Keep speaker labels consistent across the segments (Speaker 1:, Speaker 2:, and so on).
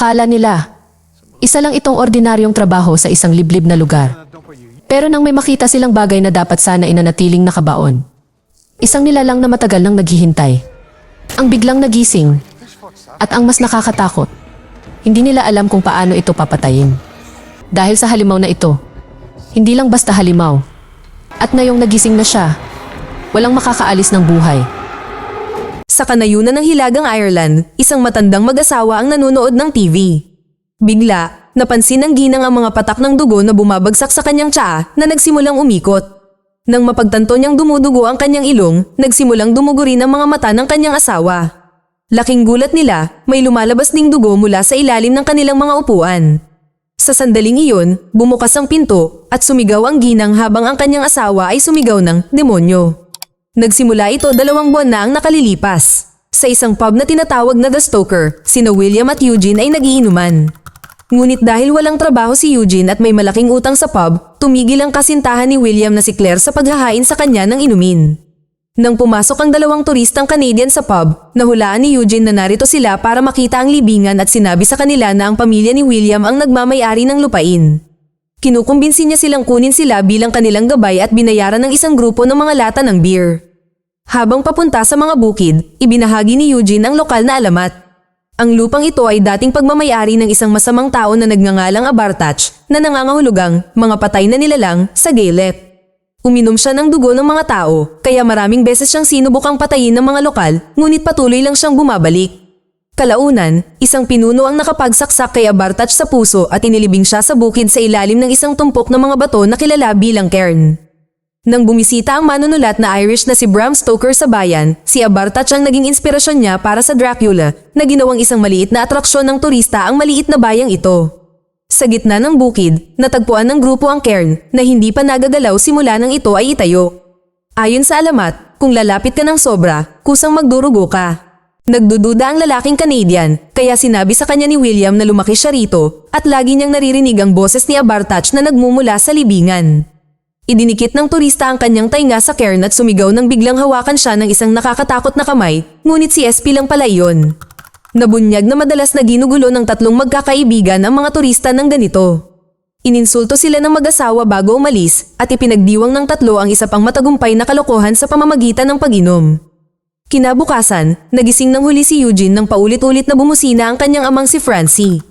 Speaker 1: Akala nila, isa lang itong ordinaryong trabaho sa isang liblib na lugar. Pero nang may makita silang bagay na dapat sana inanatiling nakabaon, isang nilalang na matagal nang naghihintay, ang biglang nagising, at ang mas nakakatakot, hindi nila alam kung paano ito papatayin. Dahil sa halimaw na ito, hindi lang basta halimaw, at ngayong nagising na siya, walang makakaalis ng buhay.
Speaker 2: Sa kanayunan ng Hilagang Ireland, isang matandang mag-asawa ang nanonood ng TV. Bigla, napansin ng ginang ang mga patak ng dugo na bumabagsak sa kanyang tsaa na nagsimulang umikot. Nang mapagtanto niyang dumudugo ang kanyang ilong, nagsimulang dumugo rin ang mga mata ng kanyang asawa. Laking gulat nila, may lumalabas ding dugo mula sa ilalim ng kanilang mga upuan. Sa sandaling iyon, bumukas ang pinto at sumigaw ang ginang habang ang kanyang asawa ay sumigaw ng demonyo. Nagsimula ito 2 buwan na ang nakalilipas. Sa isang pub na tinatawag na The Stoker, sina William at Eugene ay nagiinuman. Ngunit dahil walang trabaho si Eugene at may malaking utang sa pub, tumigil ang kasintahan ni William na si Claire sa paghahain sa kanya ng inumin. Nang pumasok ang 2 turistang Canadian sa pub, nahulaan ni Eugene na narito sila para makita ang libingan at sinabi sa kanila na ang pamilya ni William ang nagmamay-ari ng lupain. Kinukumbinsi niya silang kunin sila bilang kanilang gabay at binayaran ng isang grupo ng mga lata ng beer. Habang papunta sa mga bukid, ibinahagi ni Eugene ang lokal na alamat. Ang lupang ito ay dating pagmamay-ari ng isang masamang tao na nagngangalang Abartach na nangangahulugang mga patay na nilalang sa Gaelic. Uminom siya ng dugo ng mga tao, kaya maraming beses siyang sinubukang patayin ng mga lokal, ngunit patuloy lang siyang bumabalik. Kalaunan, isang pinuno ang nakapagsaksak kay Abartach sa puso at inilibing siya sa bukid sa ilalim ng isang tumpok ng mga bato na kilala bilang cairn. Nang bumisita ang manunulat na Irish na si Bram Stoker sa bayan, si Abartach ang naging inspirasyon niya para sa Dracula na ginawang isang maliit na atraksyon ng turista ang maliit na bayang ito. Sa gitna ng bukid, natagpuan ng grupo ang cairn na hindi pa nagagalaw simula nang ito ay itayo. Ayon sa alamat, kung lalapit ka ng sobra, kusang magdurugo ka. Nagdududa ang lalaking Canadian, kaya sinabi sa kanya ni William na lumaki siya rito at lagi niyang naririnig ang boses ni Abartach na nagmumula sa libingan. Idinikit ng turista ang kanyang tainga sa cairn at sumigaw nang biglang hawakan siya ng isang nakakatakot na kamay, ngunit si SP lang pala iyon. Nabunyag na madalas na ginugulo ng 3 magkakaibigan ang mga turista ng ganito. Ininsulto sila ng mag-asawa bago umalis at ipinagdiwang ng 3 ang isa pang matagumpay na kalokohan sa pamamagitan ng pag-inom. Kinabukasan, nagising ng huli si Eugene nang paulit-ulit na bumusina ang kanyang amang si Francie.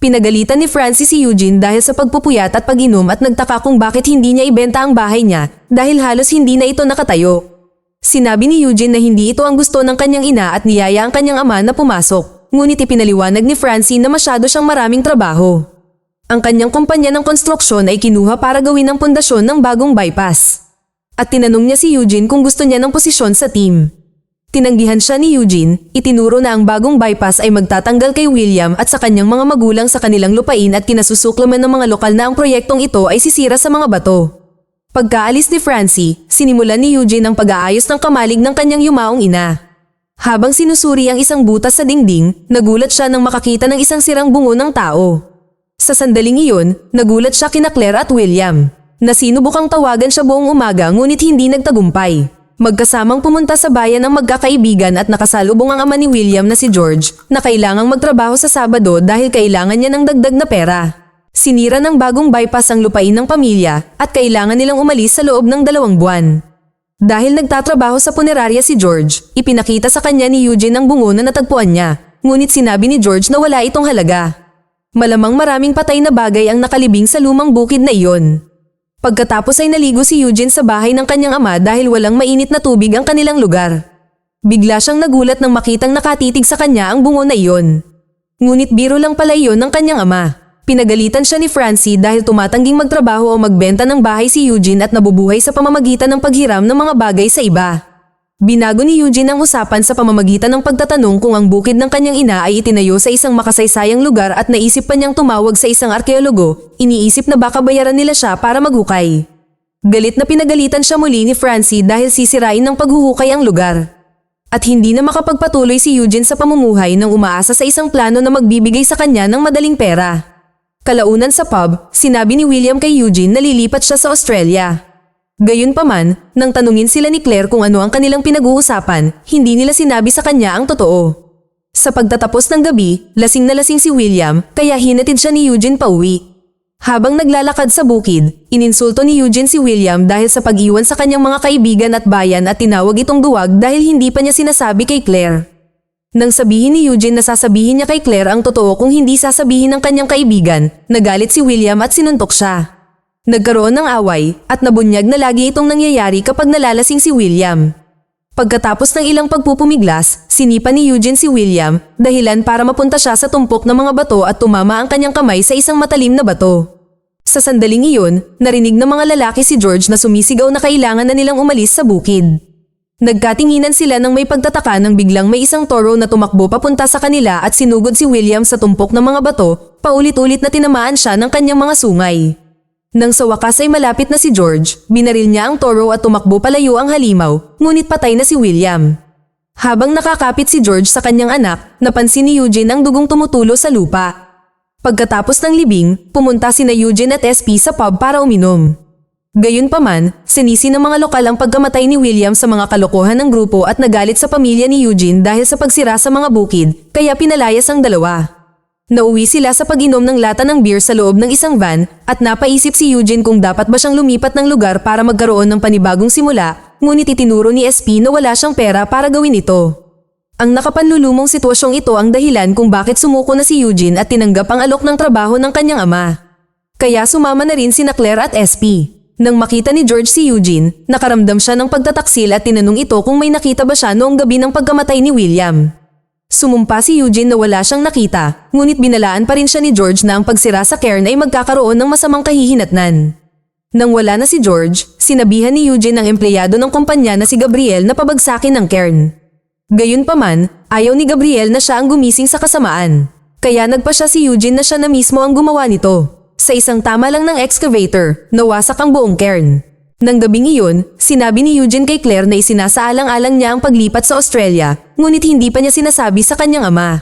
Speaker 2: Pinagalitan ni Francie si Eugene dahil sa pagpupuyat at pag-inom at nagtaka kung bakit hindi niya ibenta ang bahay niya dahil halos hindi na ito nakatayo. Sinabi ni Eugene na hindi ito ang gusto ng kanyang ina at niyaya ang kanyang ama na pumasok, ngunit ipinaliwanag ni Francie na masyado siyang maraming trabaho. Ang kanyang kumpanya ng konstruksyon ay kinuha para gawin ang pundasyon ng bagong bypass. At tinanong niya si Eugene kung gusto niya ng posisyon sa team. Tinanggihan siya ni Eugene, itinuro na ang bagong bypass ay magtatanggal kay William at sa kanyang mga magulang sa kanilang lupain at kinasusuklaman ng mga lokal na ang proyektong ito ay sisira sa mga bato. Pagkaalis ni Francie, sinimulan ni Eugene ang pag-aayos ng kamalig ng kanyang yumaong ina. Habang sinusuri ang isang butas sa dingding, nagulat siya nang makakita ng isang sirang bungo ng tao. Sa sandaling iyon, nagulat siya kina Claire at William. Nasinubukang tawagan siya buong umaga ngunit hindi nagtagumpay. Magkasamang pumunta sa bayan ang magkakaibigan at nakasalubong ang ama ni William na si George na kailangang magtrabaho sa Sabado dahil kailangan niya ng dagdag na pera. Sinira ng bagong bypass ang lupain ng pamilya at kailangan nilang umalis sa loob ng 2 buwan. Dahil nagtatrabaho sa punerarya si George, ipinakita sa kanya ni Eugene ang bungo na natagpuan niya, ngunit sinabi ni George na wala itong halaga. Malamang maraming patay na bagay ang nakalibing sa lumang bukid na iyon. Pagkatapos ay naligo si Eugene sa bahay ng kanyang ama dahil walang mainit na tubig ang kanilang lugar. Bigla siyang nagulat nang makitang nakatitig sa kanya ang bungo na iyon. Ngunit biro lang pala iyon ng kanyang ama. Pinagalitan siya ni Francie dahil tumatangging magtrabaho o magbenta ng bahay si Eugene at nabubuhay sa pamamagitan ng paghiram ng mga bagay sa iba. Binago ni Eugene ang usapan sa pamamagitan ng pagtatanong kung ang bukid ng kanyang ina ay itinayo sa isang makasaysayang lugar at naisip pa niyang tumawag sa isang arkeologo, iniisip na baka bayaran nila siya para maghukay. Galit na pinagalitan siya muli ni Francie dahil sisirain ng paghuhukay ang lugar. At hindi na makapagpatuloy si Eugene sa pamumuhay nang umaasa sa isang plano na magbibigay sa kanya ng madaling pera. Kalaunan sa pub, sinabi ni William kay Eugene na lilipat siya sa Australia. Gayunpaman, nang tanungin sila ni Claire kung ano ang kanilang pinag-uusapan, hindi nila sinabi sa kanya ang totoo. Sa pagtatapos ng gabi, lasing na lasing si William kaya hinatid siya ni Eugene pauwi. Habang naglalakad sa bukid, ininsulto ni Eugene si William dahil sa pag-iwan sa kanyang mga kaibigan at bayan at tinawag itong duwag dahil hindi pa niya sinasabi kay Claire. Nang sabihin ni Eugene na sasabihin niya kay Claire ang totoo kung hindi sasabihin ng kanyang kaibigan, nagalit si William at sinuntok siya. Nagkaroon ng away at nabunyag na lagi itong nangyayari kapag nalalasing si William. Pagkatapos ng ilang pagpupumiglas, sinipa ni Eugene si William, dahilan para mapunta siya sa tumpok ng mga bato at tumama ang kanyang kamay sa isang matalim na bato. Sa sandaling iyon, narinig ng mga lalaki si George na sumisigaw na kailangan na nilang umalis sa bukid. Nagkatinginan sila ng may pagtataka nang biglang may isang toro na tumakbo papunta sa kanila at sinugod si William sa tumpok ng mga bato, paulit-ulit na tinamaan siya ng kanyang mga sungay. Nang sa wakas ay malapit na si George, binaril niya ang toro at tumakbo palayo ang halimaw, ngunit patay na si William. Habang nakakapit si George sa kanyang anak, napansin ni Eugene ang dugong tumutulo sa lupa. Pagkatapos ng libing, pumunta sina Eugene at SP sa pub para uminom. Gayunpaman, sinisi ng mga lokal ang pagkamatay ni William sa mga kalokohan ng grupo at nagalit sa pamilya ni Eugene dahil sa pagsira sa mga bukid, kaya pinalayas ang dalawa. Nauwi sila sa pag-inom ng lata ng beer sa loob ng isang van at napaisip si Eugene kung dapat ba siyang lumipat ng lugar para magkaroon ng panibagong simula, ngunit itinuro ni SP na wala siyang pera para gawin ito. Ang nakapanlulumong sitwasyong ito ang dahilan kung bakit sumuko na si Eugene at tinanggap ang alok ng trabaho ng kanyang ama. Kaya sumama na rin sina Claire at SP. Nang makita ni George si Eugene, nakaramdam siya ng pagtataksil at tinanong ito kung may nakita ba siya noong gabi ng pagkamatay ni William. Sumumpa si Eugene na wala siyang nakita, ngunit binalaan pa rin siya ni George na ang pagsira sa Cairn ay magkakaroon ng masamang kahihinatnan. Nang wala na si George, sinabihan ni Eugene ang empleyado ng kumpanya na si Gabriel na pabagsakin ng Cairn. Gayunpaman, ayaw ni Gabriel na siya ang gumising sa kasamaan. Kaya nagpa siya si Eugene na siya na mismo ang gumawa nito. Sa isang tama lang ng excavator, nawasak ang buong Cairn. Nang gabing iyon, sinabi ni Eugene kay Claire na isinasaalang-alang niya ang paglipat sa Australia, ngunit hindi pa niya sinasabi sa kanyang ama.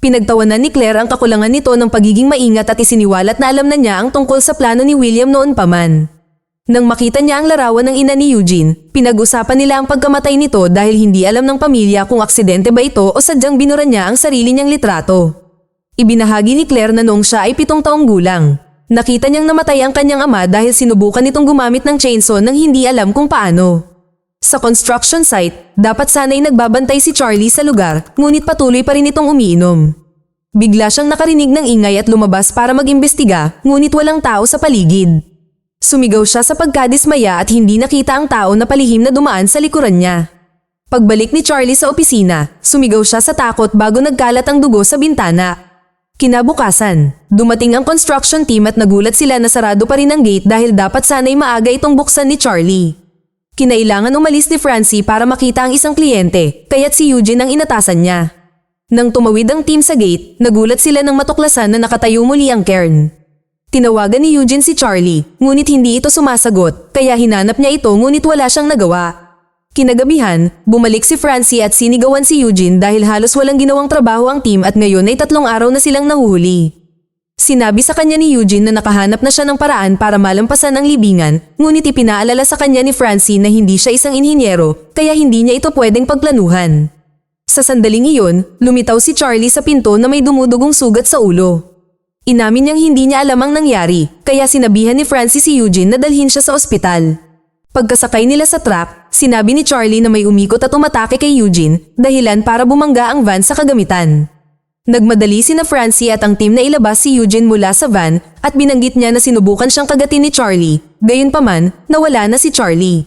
Speaker 2: Pinagtawanan ni Claire ang kakulangan nito ng pagiging maingat at isiniwalat na alam na niya ang tungkol sa plano ni William noon pa man. Nang makita niya ang larawan ng ina ni Eugene, pinag-usapan nila ang pagkamatay nito dahil hindi alam ng pamilya kung aksidente ba ito o sadyang binura niya ang sarili niyang litrato. Ibinahagi ni Claire na noong siya ay 7 taong gulang. Nakita niyang namatay ang kanyang ama dahil sinubukan nitong gumamit ng chainsaw nang hindi alam kung paano. Sa construction site, dapat sana'y nagbabantay si Charlie sa lugar, ngunit patuloy pa rin itong umiinom. Bigla siyang nakarinig ng ingay at lumabas para mag-imbestiga, ngunit walang tao sa paligid. Sumigaw siya sa pagkadismaya at hindi nakita ang tao na palihim na dumaan sa likuran niya. Pagbalik ni Charlie sa opisina, sumigaw siya sa takot bago nagkalat ang dugo sa bintana. Kinabukasan, dumating ang construction team at nagulat sila na sarado pa rin ang gate dahil dapat sana'y maaga itong buksan ni Charlie. Kinailangan umalis ni Francie para makita ang isang kliyente, kaya't si Eugene ang inatasan niya. Nang tumawid ang team sa gate, nagulat sila nang matuklasan na nakatayo muli ang Cairn. Tinawagan ni Eugene si Charlie, ngunit hindi ito sumasagot, kaya hinanap niya ito ngunit wala siyang nagawa. Kinagabihan, bumalik si Francie at sinigawan si Eugene dahil halos walang ginawang trabaho ang team at ngayon ay 3 araw na silang nahuhuli. Sinabi sa kanya ni Eugene na nakahanap na siya ng paraan para malampasan ang libingan, ngunit ipinaalala sa kanya ni Francie na hindi siya isang inhinyero, kaya hindi niya ito pwedeng pagplanuhan. Sa sandaling iyon, lumitaw si Charlie sa pinto na may dumudugong sugat sa ulo. Inamin niyang hindi niya alam ang nangyari, kaya sinabihan ni Francie si Eugene na dalhin siya sa ospital. Pagkasakay nila sa truck, sinabi ni Charlie na may umikot at umatake kay Eugene, dahilan para bumangga ang van sa kagamitan. Nagmadali sina Francie at ang team na ilabas si Eugene mula sa van at binanggit niya na sinubukan siyang kagatin ni Charlie, gayunpaman, nawala na si Charlie.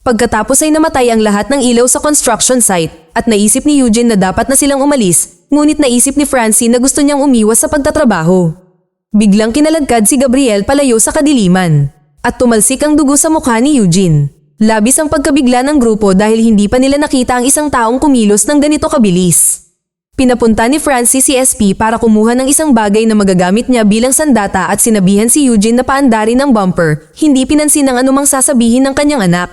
Speaker 2: Pagkatapos ay namatay ang lahat ng ilaw sa construction site at naisip ni Eugene na dapat na silang umalis, ngunit naisip ni Francie na gusto niyang umiwas sa pagtatrabaho. Biglang kinalagkad si Gabriel palayo sa kadiliman. At tumalsik ang dugo sa mukha ni Eugene. Labis ang pagkabigla ng grupo dahil hindi pa nila nakita ang isang taong kumilos ng ganito kabilis. Pinapunta ni Francie si SP para kumuha ng isang bagay na magagamit niya bilang sandata at sinabihan si Eugene na paandarin ang bumper, hindi pinansin ang anumang sasabihin ng kanyang anak.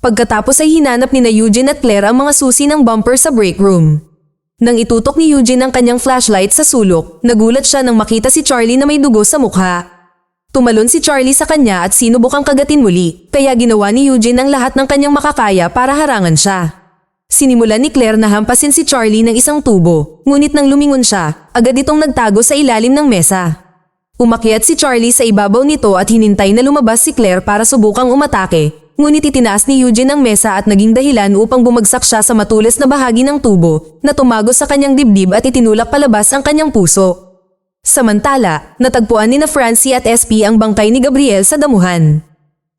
Speaker 2: Pagkatapos ay hinanap ni Eugene at Claire ang mga susi ng bumper sa break room. Nang itutok ni Eugene ang kanyang flashlight sa sulok, nagulat siya nang makita si Charlie na may dugo sa mukha. Tumalon si Charlie sa kanya at sinubukang kagatin muli, kaya ginawa ni Eugene ang lahat ng kanyang makakaya para harangan siya. Sinimulan ni Claire na hampasin si Charlie ng isang tubo, ngunit nang lumingon siya, agad itong nagtago sa ilalim ng mesa. Umakyat si Charlie sa ibabaw nito at hinintay na lumabas si Claire para subukang umatake, ngunit itinaas ni Eugene ang mesa at naging dahilan upang bumagsak siya sa matulis na bahagi ng tubo na tumagos sa kanyang dibdib at itinulak palabas ang kanyang puso. Samantala, natagpuan ni na Francie at SP ang bangkay ni Gabriel sa damuhan.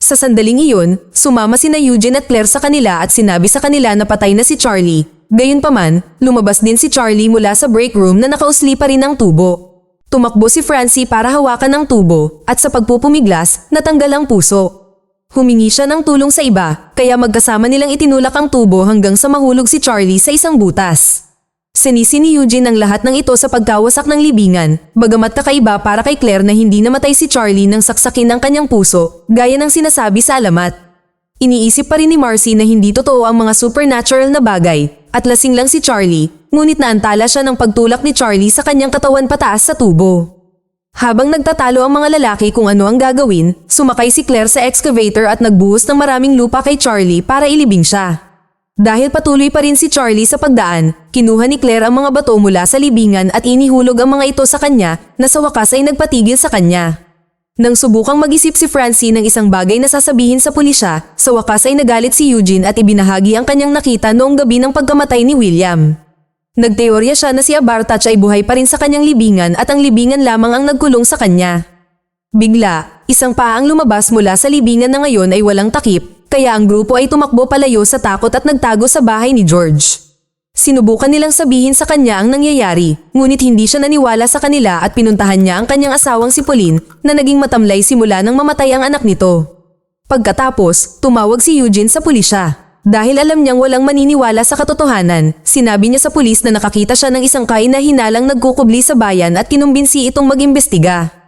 Speaker 2: Sa sandaling iyon, sumama sina Eugene at Claire sa kanila at sinabi sa kanila na patay na si Charlie. Gayunpaman, lumabas din si Charlie mula sa break room na nakausli pa rin ang tubo. Tumakbo si Francie para hawakan ang tubo at sa pagpupumiglas, natanggal ang puso. Humingi siya ng tulong sa iba, kaya magkasama nilang itinulak ang tubo hanggang sa mahulog si Charlie sa isang butas. Sinisi ni Eugene ang lahat ng ito sa pagkawasak ng libingan, bagamat kakaiba para kay Claire na hindi namatay si Charlie nang saksakin ang kanyang puso, gaya ng sinasabi sa alamat. Iniisip pa rin ni Marcy na hindi totoo ang mga supernatural na bagay, at lasing lang si Charlie, ngunit naantala siya ng pagtulak ni Charlie sa kanyang katawan pataas sa tubo. Habang nagtatalo ang mga lalaki kung ano ang gagawin, sumakay si Claire sa excavator at nagbuhos ng maraming lupa kay Charlie para ilibing siya. Dahil patuloy pa rin si Charlie sa pagdaan, kinuha ni Claire ang mga bato mula sa libingan at inihulog ang mga ito sa kanya na sa wakas ay nagpatigil sa kanya. Nang subukang mag-isip si Francie ng isang bagay na sasabihin sa pulisya, sa wakas ay nagalit si Eugene at ibinahagi ang kanyang nakita noong gabi ng pagkamatay ni William. Nagteorya siya na si Abartach ay buhay pa rin sa kanyang libingan at ang libingan lamang ang nagkulong sa kanya. Bigla, isang paang lumabas mula sa libingan na ngayon ay walang takip, kaya ang grupo ay tumakbo palayo sa takot at nagtago sa bahay ni George. Sinubukan nilang sabihin sa kanya ang nangyayari, ngunit hindi siya naniwala sa kanila at pinuntahan niya ang kanyang asawang si Pauline na naging matamlay simula nang mamatay ang anak nito. Pagkatapos, tumawag si Eugene sa pulisya. Dahil alam niyang walang maniniwala sa katotohanan, sinabi niya sa pulis na nakakita siya ng isang kain na hinalang nagkukubli sa bayan at kinumbinsi itong mag-imbestiga.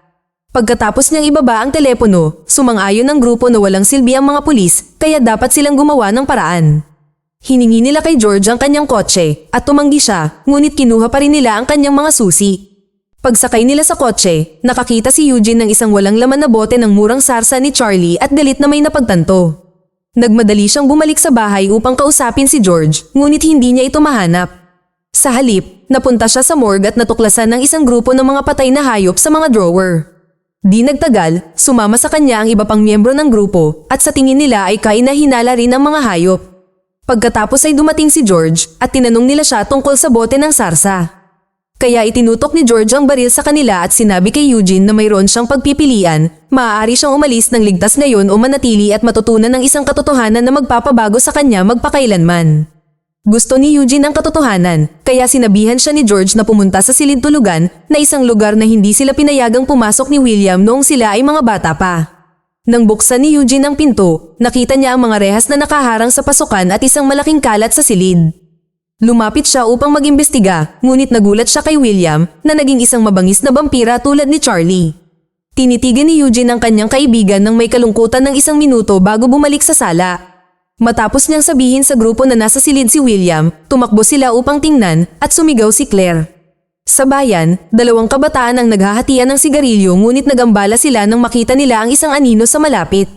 Speaker 2: Pagkatapos niyang ibaba ang telepono, sumang-ayon ng grupo na walang silbi ang mga pulis, kaya dapat silang gumawa ng paraan. Hiningi nila kay George ang kanyang kotse at tumanggi siya, ngunit kinuha pa rin nila ang kanyang mga susi. Pagsakay nila sa kotse, nakakita si Eugene ng isang walang laman na bote ng murang sarsa ni Charlie at galit na may napagtanto. Nagmadali siyang bumalik sa bahay upang kausapin si George, ngunit hindi niya ito mahanap. Sa halip, napunta siya sa morgue at natuklasan ng isang grupo ng mga patay na hayop sa mga drawer. Di nagtagal, sumama sa kanya ang iba pang miyembro ng grupo at sa tingin nila ay kain na hinala rin ang mga hayop. Pagkatapos ay dumating si George at tinanong nila siya tungkol sa bote ng sarsa. Kaya itinutok ni George ang baril sa kanila at sinabi kay Eugene na mayroon siyang pagpipilian, maaari siyang umalis ng ligtas ngayon o manatili at matutunan ng isang katotohanan na magpapabago sa kanya magpakailanman. Gusto ni Eugene ang katotohanan, kaya sinabihan siya ni George na pumunta sa silid tulugan na isang lugar na hindi sila pinayagang pumasok ni William noong sila ay mga bata pa. Nang buksan ni Eugene ang pinto, nakita niya ang mga rehas na nakaharang sa pasukan at isang malaking kalat sa silid. Lumapit siya upang mag-imbestiga, ngunit nagulat siya kay William na naging isang mabangis na vampira tulad ni Charlie. Tinitigan ni Eugene ang kanyang kaibigan ng may kalungkutan ng isang minuto bago bumalik sa sala. Matapos niyang sabihin sa grupo na nasa silid si William, tumakbo sila upang tingnan at sumigaw si Claire. Sa bayan, dalawang kabataan ang naghahatian ng sigarilyo ngunit nagambala sila nang makita nila ang isang anino sa malapit.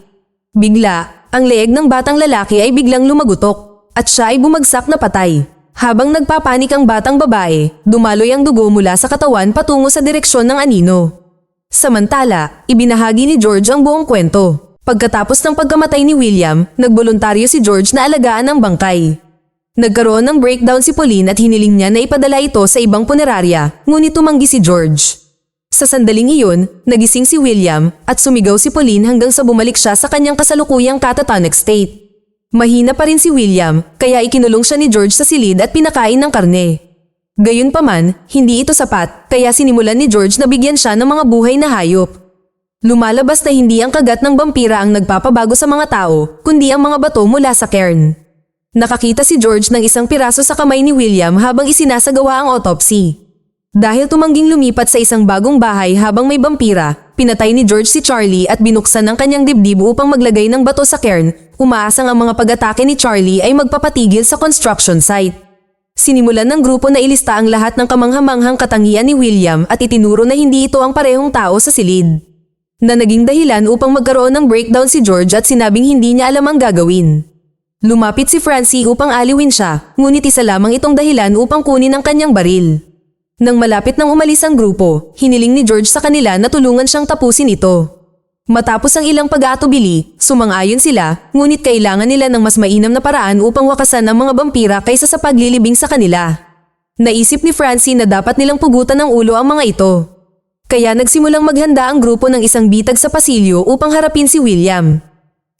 Speaker 2: Bigla, ang leeg ng batang lalaki ay biglang lumagutok at siya ay bumagsak na patay. Habang nagpapanik ang batang babae, dumaloy ang dugo mula sa katawan patungo sa direksyon ng anino. Samantala, ibinahagi ni George ang buong kwento. Pagkatapos ng pagkamatay ni William, nagboluntaryo si George na alagaan ang bangkay. Nagkaroon ng breakdown si Pauline at hiniling niya na ipadala ito sa ibang punerarya, ngunit tumanggi si George. Sa sandaling iyon, nagising si William at sumigaw si Pauline hanggang sa bumalik siya sa kanyang kasalukuyang catatonic state. Mahina pa rin si William, kaya ikinulong siya ni George sa silid at pinakain ng karne. Gayunpaman, hindi ito sapat, kaya sinimulan ni George na bigyan siya ng mga buhay na hayop. Lumalabas na hindi ang kagat ng vampira ang nagpapabago sa mga tao, kundi ang mga bato mula sa cairn. Nakakita si George ng isang piraso sa kamay ni William habang isinasagawa ang autopsy. Dahil tumangging lumipat sa isang bagong bahay habang may vampira, pinatay ni George si Charlie at binuksan ang kanyang dibdib upang maglagay ng bato sa cairn, umaasang ang mga pag-atake ni Charlie ay magpapatigil sa construction site. Sinimulan ng grupo na ilista ang lahat ng kamanghamanghang katangian ni William at itinuro na hindi ito ang parehong tao sa silid. Na naging dahilan upang magkaroon ng breakdown si George at sinabing hindi niya alam ang gagawin. Lumapit si Francie upang aliwin siya, ngunit isa lamang itong dahilan upang kunin ang kanyang baril. Nang malapit nang umalis ang grupo, hiniling ni George sa kanila na tulungan siyang tapusin ito. Matapos ang ilang pag-aatubili, sumang-ayon sila, ngunit kailangan nila ng mas mainam na paraan upang wakasan ang mga vampira kaysa sa paglilibing sa kanila. Naisip ni Francie na dapat nilang pugutan ng ulo ang mga ito. Kaya nagsimulang maghanda ang grupo ng isang bitag sa pasilyo upang harapin si William.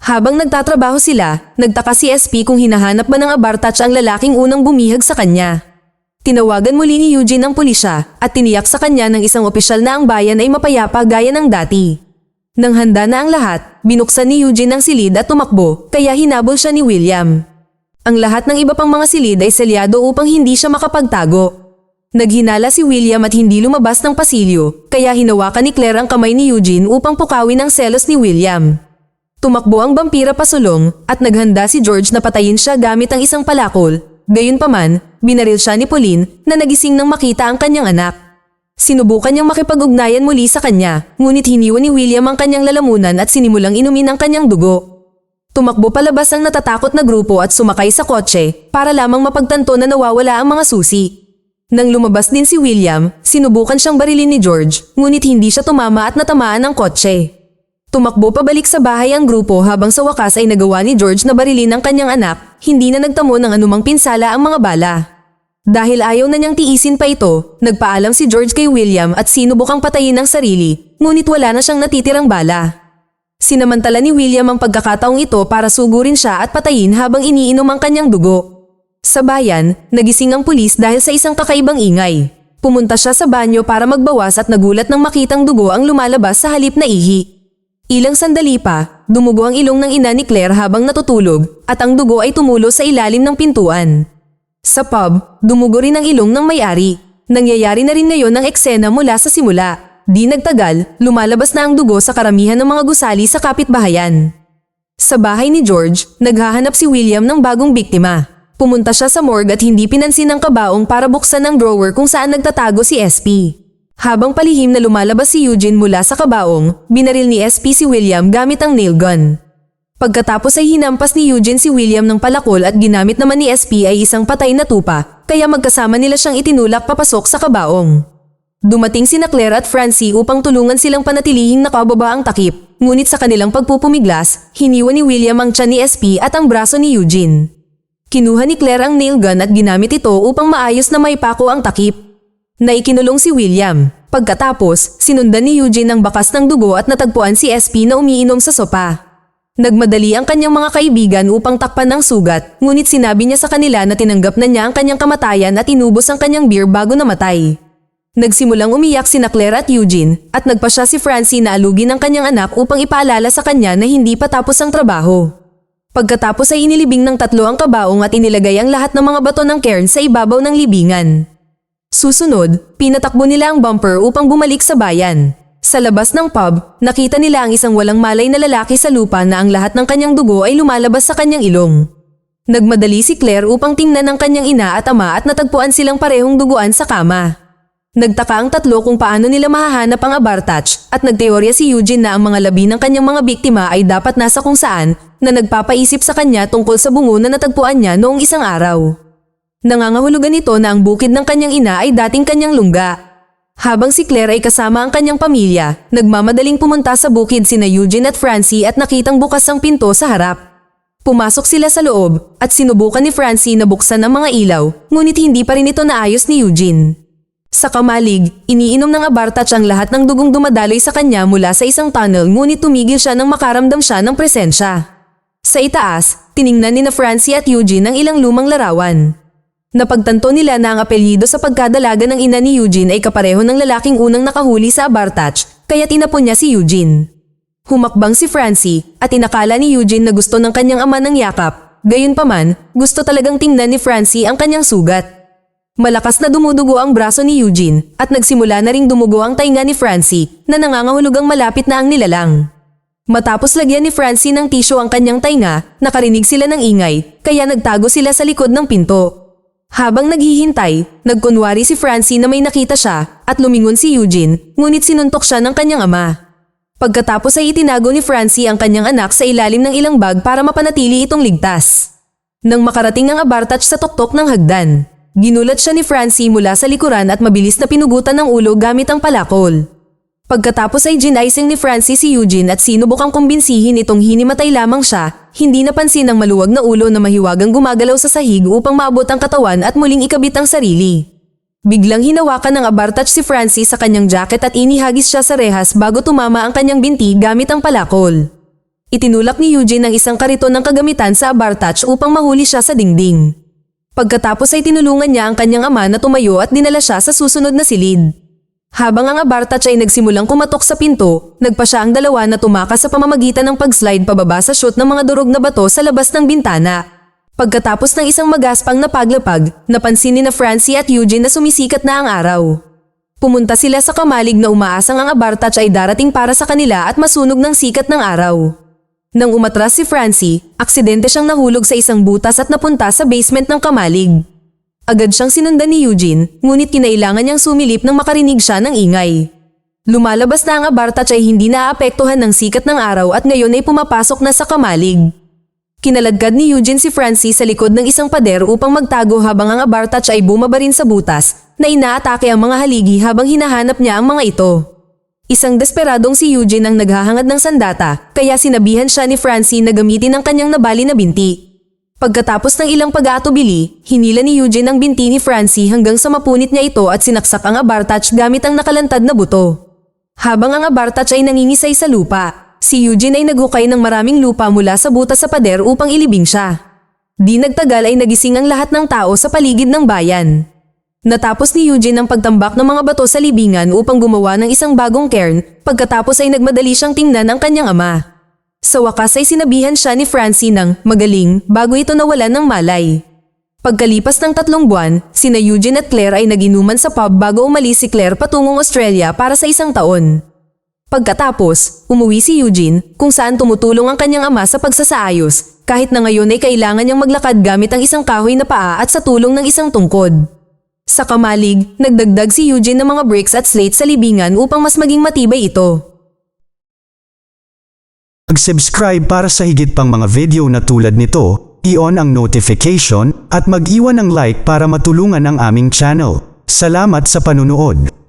Speaker 2: Habang nagtatrabaho sila, nagtaka si SP kung hinahanap ba ng Abartach ang lalaking unang bumihag sa kanya. Tinawagan muli ni Eugene ang pulisya at tiniyak sa kanya ng isang opisyal na ang bayan ay mapayapa gaya ng dati. Nang handa na ang lahat, binuksan ni Eugene ang silid at tumakbo, kaya hinabol siya ni William. Ang lahat ng iba pang mga silid ay selyado upang hindi siya makapagtago. Naghinala si William at hindi lumabas ng pasilyo, kaya hinawakan ni Claire ang kamay ni Eugene upang pukawin ang selos ni William. Tumakbo ang vampira pasulong at naghanda si George na patayin siya gamit ang isang palakol. Gayunpaman, binaril siya ni Pauline na nagising nang makita ang kanyang anak. Sinubukan niyang makipag-ugnayan muli sa kanya, ngunit hiniwan ni William ang kanyang lalamunan at sinimulang inumin ang kanyang dugo. Tumakbo palabas ang natatakot na grupo at sumakay sa kotse para lamang mapagtanto na nawawala ang mga susi. Nang lumabas din si William, sinubukan siyang barilin ni George, ngunit hindi siya tumama at natamaan ng kotse. Tumakbo pabalik sa bahay ang grupo habang sa wakas ay nagawa ni George na barilin ang kanyang anak, hindi na nagtamo ng anumang pinsala ang mga bala. Dahil ayaw na niyang tiisin pa ito, nagpaalam si George kay William at sinubukang patayin ang sarili, ngunit wala na siyang natitirang bala. Sinamantala ni William ang pagkakataong ito para sugurin siya at patayin habang iniinom ang kanyang dugo. Sa bayan, nagising ang pulis dahil sa isang kakaibang ingay. Pumunta siya sa banyo para magbawas at nagulat nang makitang dugo ang lumalabas sa halip na ihi. Ilang sandali pa, dumugo ang ilong ng ina ni Claire habang natutulog at ang dugo ay tumulo sa ilalim ng pintuan. Sa pub, dumugo rin ang ilong ng may-ari. Nangyayari na rin ngayon ang eksena mula sa simula. Di nagtagal, lumalabas na ang dugo sa karamihan ng mga gusali sa kapitbahayan. Sa bahay ni George, naghahanap si William ng bagong biktima. Pumunta siya sa morgue at hindi pinansin ang kabaong para buksan ang drawer kung saan nagtatago si SP. Habang palihim na lumalabas si Eugene mula sa kabaong, binaril ni SP si William gamit ang nail gun. Pagkatapos ay hinampas ni Eugene si William ng palakol at ginamit naman ni SP ay isang patay na tupa, kaya magkasama nila siyang itinulak papasok sa kabaong. Dumating sina Claire at Francie upang tulungan silang panatilihing nakababa ang takip, ngunit sa kanilang pagpupumiglas, hiniwa ni William ang tiyan ni SP at ang braso ni Eugene. Kinuha ni Claire ang nail gun at ginamit ito upang maayos na maipako ang takip. Naikinulong si William. Pagkatapos, sinundan ni Eugene ang bakas ng dugo at natagpuan si SP na umiinom sa sopa. Nagmadali ang kanyang mga kaibigan upang takpan ang sugat, ngunit sinabi niya sa kanila na tinanggap na niya ang kanyang kamatayan at inubos ang kanyang beer bago namatay. Nagsimulang umiyak sina Claire at Eugene at nagpasya si Francie na alugin ang kanyang anak upang ipaalala sa kanya na hindi pa tapos ang trabaho. Pagkatapos ay inilibing ng tatlo ang kabaong at inilagay ang lahat ng mga bato ng cairn sa ibabaw ng libingan. Susunod, pinatakbo nila ang bumper upang bumalik sa bayan. Sa labas ng pub, nakita nila ang isang walang malay na lalaki sa lupa na ang lahat ng kanyang dugo ay lumalabas sa kanyang ilong. Nagmadali si Claire upang tingnan ang kanyang ina at ama at natagpuan silang parehong duguan sa kama. Nagtaka ang tatlo kung paano nila mahahanap ang Abartach at nagteorya si Eugene na ang mga labi ng kanyang mga biktima ay dapat nasa kung saan na nagpapaisip sa kanya tungkol sa bungo na natagpuan niya noong isang araw. Nangangahulugan ito na ang bukid ng kanyang ina ay dating kanyang lungga. Habang si Claire ay kasama ang kanyang pamilya, nagmamadaling pumunta sa bukid sina Eugene at Francie at nakitang bukas ang pinto sa harap. Pumasok sila sa loob at sinubukan ni Francie na buksan ang mga ilaw, ngunit hindi pa rin ito naayos ni Eugene. Sa kamalig, iniinom ng Abartach ang lahat ng dugong dumadaloy sa kanya mula sa isang tunnel, ngunit tumigil siya nang makaramdam siya ng presensya. Sa itaas, tiningnan ni Francie at Eugene ang ilang lumang larawan. Napagtanto nila na ang apelyido sa pagkadalaga ng ina ni Eugene ay kapareho ng lalaking unang nakahuli sa Abartach, kaya tinapon niya si Eugene. Humakbang si Francie at inakala ni Eugene na gusto ng kanyang ama ng yakap. Gayunpaman, gusto talagang tingnan ni Francie ang kanyang sugat. Malakas na dumudugo ang braso ni Eugene at nagsimula na ring dumugo ang tainga ni Francie na nangangahulugang malapit na ang nilalang. Matapos lagyan ni Francie ng tisyo ang kanyang tainga, nakarinig sila ng ingay, kaya nagtago sila sa likod ng pinto. Habang naghihintay, nagkunwari si Francie na may nakita siya at lumingon si Eugene, ngunit sinuntok siya ng kanyang ama. Pagkatapos ay itinago ni Francie ang kanyang anak sa ilalim ng ilang bag para mapanatili itong ligtas. Nang makarating ang Abartach sa tuktok ng hagdan, ginulat siya ni Francie mula sa likuran at mabilis na pinugutan ng ulo gamit ang palakol. Pagkatapos ay ginaising ni Francie si Eugene at sinubukang kumbinsihin itong hinimatay lamang siya, hindi napansin ang maluwag na ulo na mahiwagang gumagalaw sa sahig upang maabot ang katawan at muling ikabit ang sarili. Biglang hinawakan ng Abartach si Francie sa kanyang jacket at inihagis siya sa rehas bago tumama ang kanyang binti gamit ang palakol. Itinulak ni Eugene ang isang kariton ng kagamitan sa Abartach upang mahuli siya sa dingding. Pagkatapos ay tinulungan niya ang kanyang ama na tumayo at dinala siya sa susunod na silid. Habang ang Abartach ay nagsimulang kumatok sa pinto, nagpa siya ang dalawa na tumakas sa pamamagitan ng pag-slide pababa sa chute ng mga durog na bato sa labas ng bintana. Pagkatapos ng isang magaspang na paglapag, napansin ni na Francie at Eugene na sumisikat na ang araw. Pumunta sila sa kamalig na umaasang ang Abartach ay darating para sa kanila at masunog ng sikat ng araw. Nang umatras si Francie, aksidente siyang nahulog sa isang butas at napunta sa basement ng kamalig. Agad siyang sinundan ni Eugene, ngunit kinailangan niyang sumilip nang makarinig siya ng ingay. Lumalabas na ang Abartach ay hindi naaapektuhan ng sikat ng araw at ngayon ay pumapasok na sa kamalig. Kinaladkad ni Eugene si Francie sa likod ng isang pader upang magtago habang ang Abartach ay bumabarin sa butas, na inaatake ang mga haligi habang hinahanap niya ang mga ito. Isang desperadong si Eugene ang naghahangad ng sandata, kaya sinabihan siya ni Francie na gamitin ang kanyang nabali na binti. Pagkatapos ng ilang pag-aatubili, hinila ni Eugene ang binti ni Francie hanggang sa mapunit niya ito at sinaksak ang Abartach gamit ang nakalantad na buto. Habang ang Abartach ay nangingisay sa lupa, si Eugene ay naghukay ng maraming lupa mula sa butas sa pader upang ilibing siya. Di nagtagal ay nagising ang lahat ng tao sa paligid ng bayan. Natapos ni Eugene ang pagtambak ng mga bato sa libingan upang gumawa ng isang bagong cairn, pagkatapos ay nagmadali siyang tingnan ang kanyang ama. Sa wakas ay sinabihan siya ni Francie ng magaling bago ito nawalan ng malay. Pagkalipas ng 3 buwan, sina Eugene at Claire ay naginuman sa pub bago umalis si Claire patungong Australia para sa 1 taon. Pagkatapos, umuwi si Eugene kung saan tumutulong ang kanyang ama sa pagsasaayos, kahit na ngayon ay kailangan niyang maglakad gamit ang isang kahoy na paa at sa tulong ng isang tungkod. Sa kamalig, nagdagdag si Eugene ng mga bricks at slate sa libingan upang mas maging matibay ito.
Speaker 3: Mag-subscribe para sa higit pang mga video na tulad nito, i-on ang notification at mag-iwan ng like para matulungan ang aming channel. Salamat sa panunood.